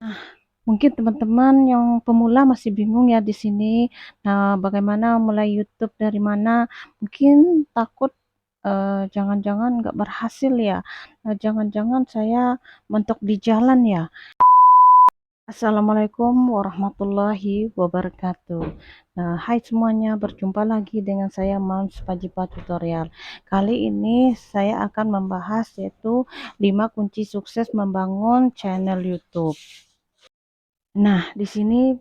Nah, mungkin teman-teman yang pemula masih bingung ya di sini. Nah, bagaimana mulai YouTube dari mana? Mungkin takut jangan-jangan nggak berhasil ya. Jangan-jangan saya mentok di jalan ya. Assalamualaikum warahmatullahi wabarakatuh. Nah, hai semuanya, berjumpa lagi dengan saya Mams Pajipa Tutorial. Kali ini saya akan membahas yaitu 5 kunci sukses membangun channel YouTube. Nah, di sini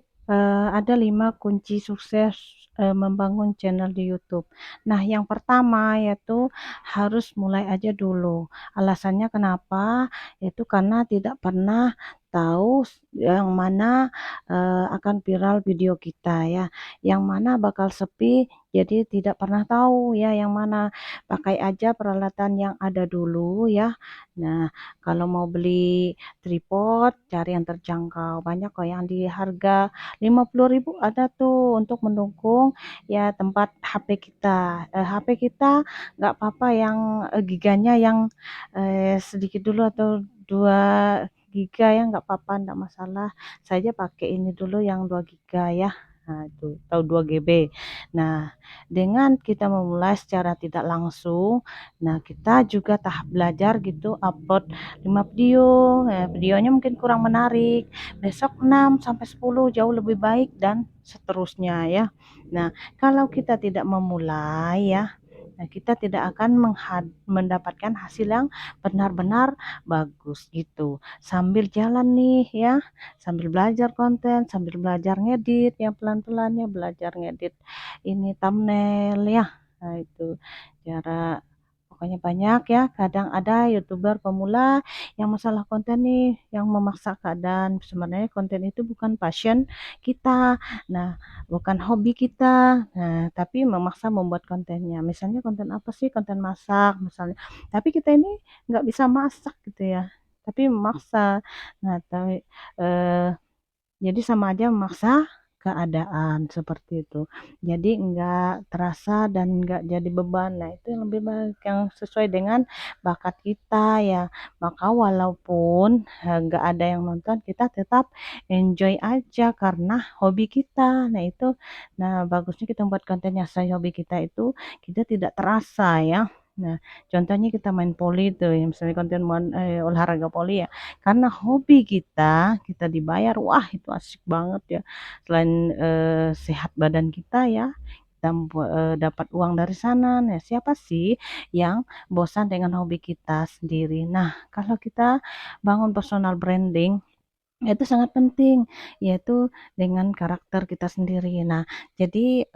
ada 5 kunci sukses membangun channel di YouTube. Nah, yang pertama yaitu harus mulai aja dulu. Alasannya kenapa? Yaitu karena tidak pernah tahu yang mana akan viral video kita ya, yang mana bakal sepi, jadi tidak pernah tahu ya yang mana. Pakai aja peralatan yang ada dulu ya. Nah, kalau mau beli tripod cari yang terjangkau, banyak kok yang di harga 50.000 ada tuh untuk mendukung ya tempat HP kita. HP kita nggak apa-apa yang giganya yang sedikit dulu atau 2 giga ya, nggak apa-apa, nggak masalah. Saya pakai ini dulu yang 2 giga ya. Nah, itu atau 2 GB. Nah, dengan kita memulai secara tidak langsung, nah kita juga tahap belajar gitu, upload 5 video, videonya mungkin kurang menarik, besok 6 sampai 10 jauh lebih baik dan seterusnya ya. Nah, kalau kita tidak memulai ya, nah kita tidak akan mendapatkan hasil yang benar-benar bagus gitu. Sambil jalan nih ya, sambil belajar konten, sambil belajar ngedit ya pelan-pelan ya, belajar ngedit ini thumbnail ya. Nah, itu cara pokoknya banyak ya. Kadang ada YouTuber pemula yang masalah konten nih, yang memaksa keadaan. Sebenarnya konten itu bukan passion kita. Nah, bukan hobi kita. Nah, tapi memaksa membuat kontennya. Misalnya konten apa sih? Konten masak misalnya. Tapi kita ini nggak bisa masak gitu ya. Tapi memaksa. Nah, tapi eh, jadi sama aja memaksa keadaan seperti itu. Jadi enggak terasa dan enggak jadi beban. Nah, itu yang lebih baik yang sesuai dengan bakat kita ya. Maka walaupun enggak ada yang nonton, kita tetap enjoy aja karena hobi kita. Nah, itu bagusnya kita buat konten yang sesuai hobi kita itu kita tidak terasa ya. Nah, contohnya kita main poli itu, ya, misalnya konten olahraga poli ya, karena hobi kita, kita dibayar, wah itu asik banget ya. Selain sehat badan kita ya, kita dapat uang dari sana. Nah, siapa sih yang bosan dengan hobi kita sendiri? Nah, kalau kita bangun personal branding itu sangat penting, yaitu dengan karakter kita sendiri. Nah, jadi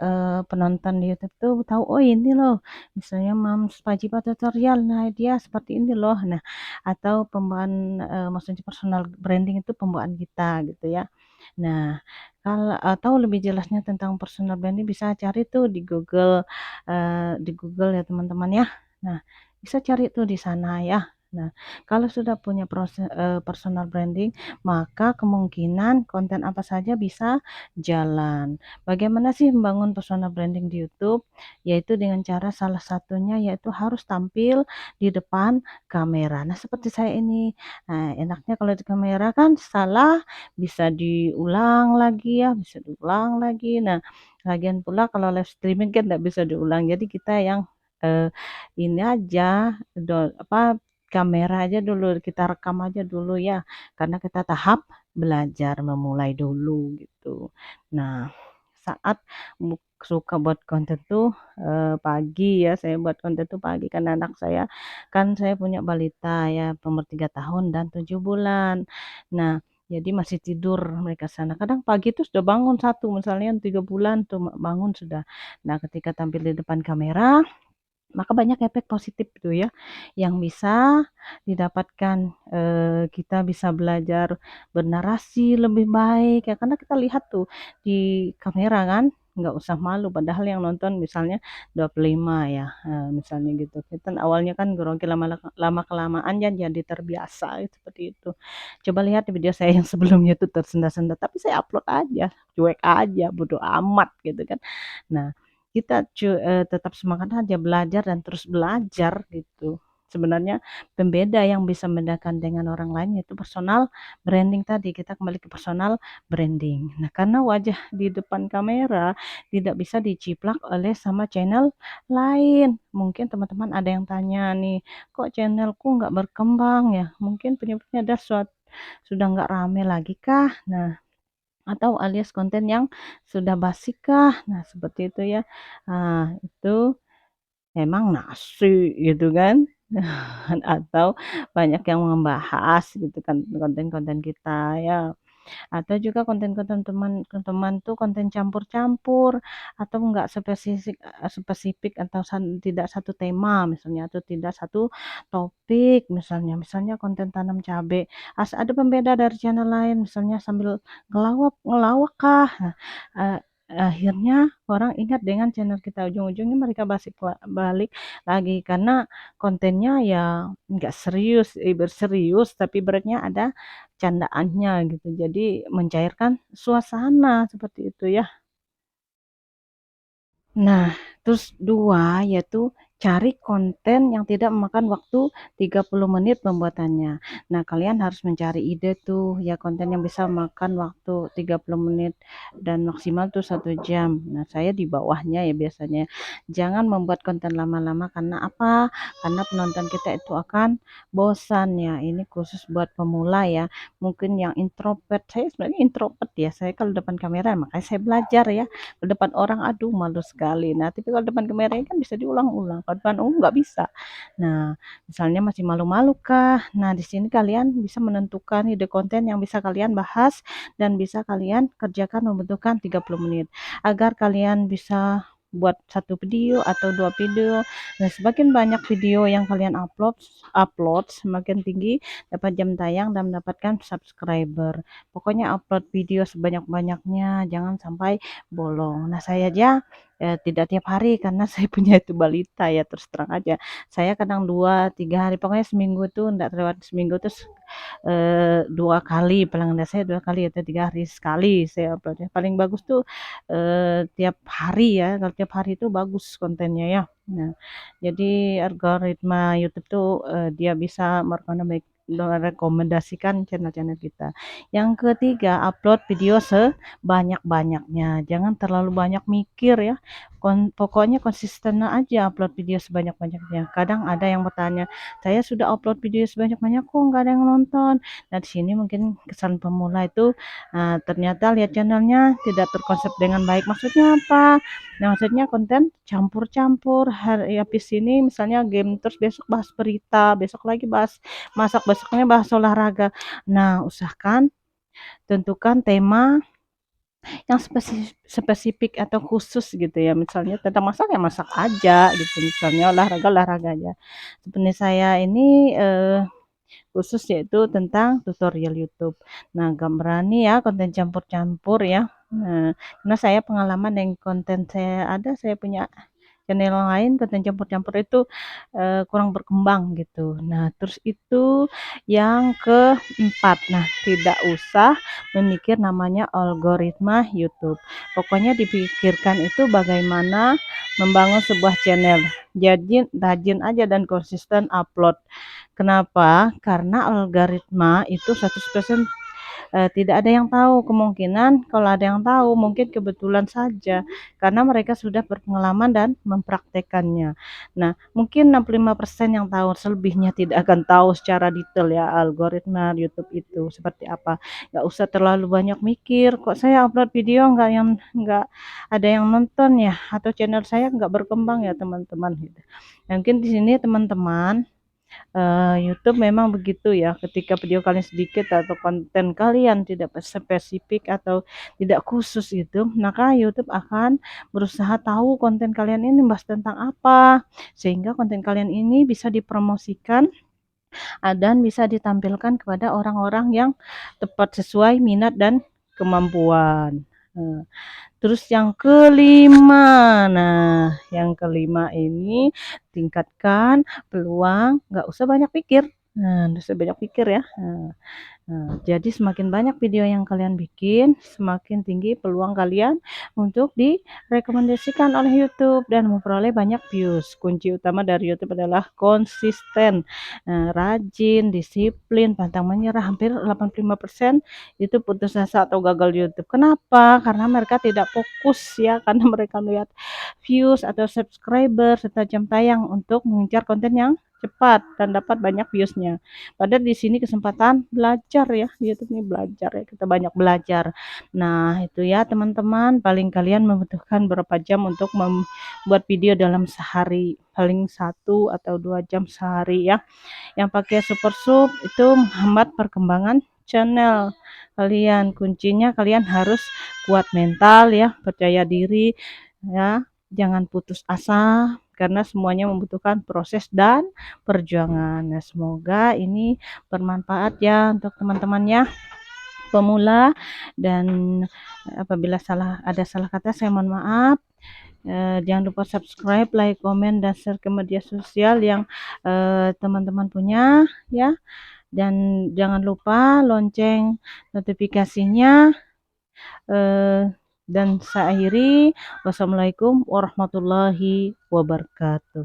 penonton di YouTube tuh tahu, oh ini loh, misalnya Mams Pajipa Tutorial, nah dia seperti ini loh. Nah, atau pembawaan, maksudnya personal branding itu pembawaan kita gitu ya. Nah, kalau atau lebih jelasnya tentang personal branding bisa cari tuh di Google ya teman-teman ya. Nah, bisa cari tuh di sana ya. Nah, kalau sudah punya personal branding, maka kemungkinan konten apa saja bisa jalan. Bagaimana sih membangun personal branding di YouTube? Yaitu dengan cara salah satunya yaitu harus tampil di depan kamera. Nah, seperti saya ini. Nah, enaknya kalau di kamera kan salah bisa diulang lagi ya, bisa diulang lagi. Nah, lagian pula kalau live streaming kan nggak bisa diulang. Jadi kita yang eh, ini aja, apa kamera aja dulu, kita rekam aja dulu ya, karena kita tahap belajar memulai dulu gitu. Nah, saat suka buat konten tuh pagi ya, saya buat konten tuh pagi karena anak saya kan saya punya balita ya, umur 3 tahun dan 7 bulan. Nah, jadi masih tidur mereka sana. Kadang pagi tuh sudah bangun satu, misalnya yang 3 bulan tuh bangun sudah. Nah, ketika tampil di depan kamera maka banyak efek positif tuh ya, yang bisa didapatkan, kita bisa belajar bernarasi lebih baik ya, karena kita lihat tuh di kamera kan, nggak usah malu padahal yang nonton misalnya 25 ya, misalnya gitu. Kita awalnya kan grogi lama-kelamaan ya jadi terbiasa seperti itu. Coba lihat di video saya yang sebelumnya tuh tersendat-sendat, tapi saya upload aja, cuek aja, bodo amat gitu kan. Nah, kita tetap semangat aja belajar dan terus belajar gitu. sebenarnya pembeda yang bisa membedakan dengan orang lain yaitu personal branding tadi. Kita kembali ke personal branding. Nah, karena wajah di depan kamera tidak bisa diciplak oleh sama channel lain. Mungkin teman-teman ada yang tanya nih, kok channelku nggak berkembang ya? Mungkin penyebabnya ada sudah nggak rame lagi kah? Nah, atau alias konten yang sudah basi kah? Nah, seperti itu ya. Nah, itu emang nasi gitu kan. Atau banyak yang membahas gitu kan konten-konten kita ya. Atau juga konten-konten teman-teman tuh konten campur-campur atau enggak spesifik atau tidak satu tema misalnya atau tidak satu topik misalnya konten tanam cabai ada pembeda dari channel lain misalnya sambil ngelawak ngelawak kah. Nah, eh, akhirnya orang ingat dengan channel kita ujung-ujungnya mereka balik lagi karena kontennya ya enggak serius berserius tapi beratnya ada candaannya gitu. Jadi mencairkan suasana seperti itu ya. Nah, terus 2 yaitu cari konten yang tidak memakan waktu 30 menit pembuatannya. Nah, kalian harus mencari ide tuh ya konten yang bisa makan waktu 30 menit dan maksimal tuh 1 jam. Nah, saya di bawahnya ya biasanya. Jangan membuat konten lama-lama karena apa? Karena penonton kita itu akan bosan ya. Ini khusus buat pemula ya. Mungkin yang introvert. Saya sebenarnya introvert ya. Saya kalau depan kamera makanya saya belajar ya ke depan orang aduh malu sekali. Nah, tapi kalau depan kamera kan bisa diulang-ulang. Kalau depan umum nggak bisa. Nah, misalnya masih malu-malu kah? Nah, di sini kalian bisa menentukan ide konten yang bisa kalian bahas dan bisa kalian kerjakan membutuhkan 30 menit. Agar kalian bisa buat 1 video atau 2 video. Nah, semakin banyak video yang kalian upload semakin tinggi dapat jam tayang dan mendapatkan subscriber. Pokoknya upload video sebanyak-banyaknya, jangan sampai bolong. Nah, saya aja tidak tiap hari karena saya punya itu balita ya terus terang aja. Saya kadang 2, 3 hari, pokoknya seminggu tuh enggak lewat seminggu terus 2 kali, paling enggak saya 2 kali atau 3 hari sekali saya upload. Paling bagus tuh tiap hari ya. Kalau tiap hari itu bagus kontennya ya. Nah, jadi algoritma YouTube tuh dia bisa merekomendasikan channel-channel kita. Yang ketiga, upload video sebanyak-banyaknya. Jangan terlalu banyak mikir ya. Pokoknya konsisten aja upload video sebanyak-banyaknya. Kadang ada yang bertanya, saya sudah upload video sebanyak-banyak kok nggak ada yang nonton. Nah, di sini mungkin kesalahan pemula itu ternyata lihat channelnya tidak terkonsep dengan baik. Maksudnya apa? Nah, maksudnya konten campur-campur. Hari habis ini misalnya game, terus besok bahas berita, besok lagi bahas masak, besoknya bahas olahraga. Nah, usahakan tentukan tema yang spesifik atau khusus gitu ya. Misalnya tentang masak ya masak aja gitu, misalnya olahraga olahraga aja. Seperti saya ini khusus yaitu tentang tutorial YouTube. Nah, gak berani ya konten campur-campur ya. Nah, karena saya pengalaman dengan konten saya ada, saya punya channel lain konten campur-campur itu kurang berkembang gitu. Nah, terus itu yang keempat. Nah, tidak usah memikir namanya algoritma YouTube. Pokoknya dipikirkan itu bagaimana membangun sebuah channel. Jadi rajin aja dan konsisten upload. Kenapa? Karena algoritma itu 100% tidak ada yang tahu, kemungkinan kalau ada yang tahu mungkin kebetulan saja karena mereka sudah berpengalaman dan mempraktekannya. Nah, mungkin 65% yang tahu, selebihnya tidak akan tahu secara detail ya algoritma YouTube itu seperti apa. Nggak usah terlalu banyak mikir, kok saya upload video nggak ada yang nonton ya atau channel saya nggak berkembang ya teman-teman gitu. Mungkin di sini teman-teman YouTube memang begitu ya, ketika video kalian sedikit atau konten kalian tidak spesifik atau tidak khusus gitu, maka YouTube akan berusaha tahu konten kalian ini bahas tentang apa, sehingga konten kalian ini bisa dipromosikan dan bisa ditampilkan kepada orang-orang yang tepat sesuai minat dan kemampuan. Terus yang kelima, nah yang kelima ini tingkatkan peluang, nggak usah banyak pikir. Nah, nggak usah banyak pikir ya. Nah, Nah, jadi semakin banyak video yang kalian bikin, semakin tinggi peluang kalian untuk direkomendasikan oleh YouTube dan memperoleh banyak views. Kunci utama dari YouTube adalah konsisten, rajin, disiplin, pantang menyerah. Hampir 85% itu putus asa atau gagal di YouTube. Kenapa? Karena mereka tidak fokus ya, karena mereka melihat views atau subscriber serta jam tayang untuk mengincar konten yang cepat dan dapat banyak viewsnya. Padahal di sini kesempatan belajar ya, YouTube ini belajar ya, kita banyak belajar. Nah, itu ya teman-teman, paling kalian membutuhkan berapa jam untuk membuat video dalam sehari, paling 1 atau 2 jam sehari ya. Yang pakai super sub itu menghambat perkembangan channel kalian. Kuncinya kalian harus kuat mental ya, percaya diri ya, jangan putus asa karena semuanya membutuhkan proses dan perjuangan. Nah, semoga ini bermanfaat ya untuk teman-temannya pemula, dan apabila ada salah kata saya mohon maaf. Jangan lupa subscribe, like, komen, dan share ke media sosial yang teman-teman punya ya, dan jangan lupa lonceng notifikasinya. Dan saya akhiri, wassalamualaikum warahmatullahi wabarakatuh.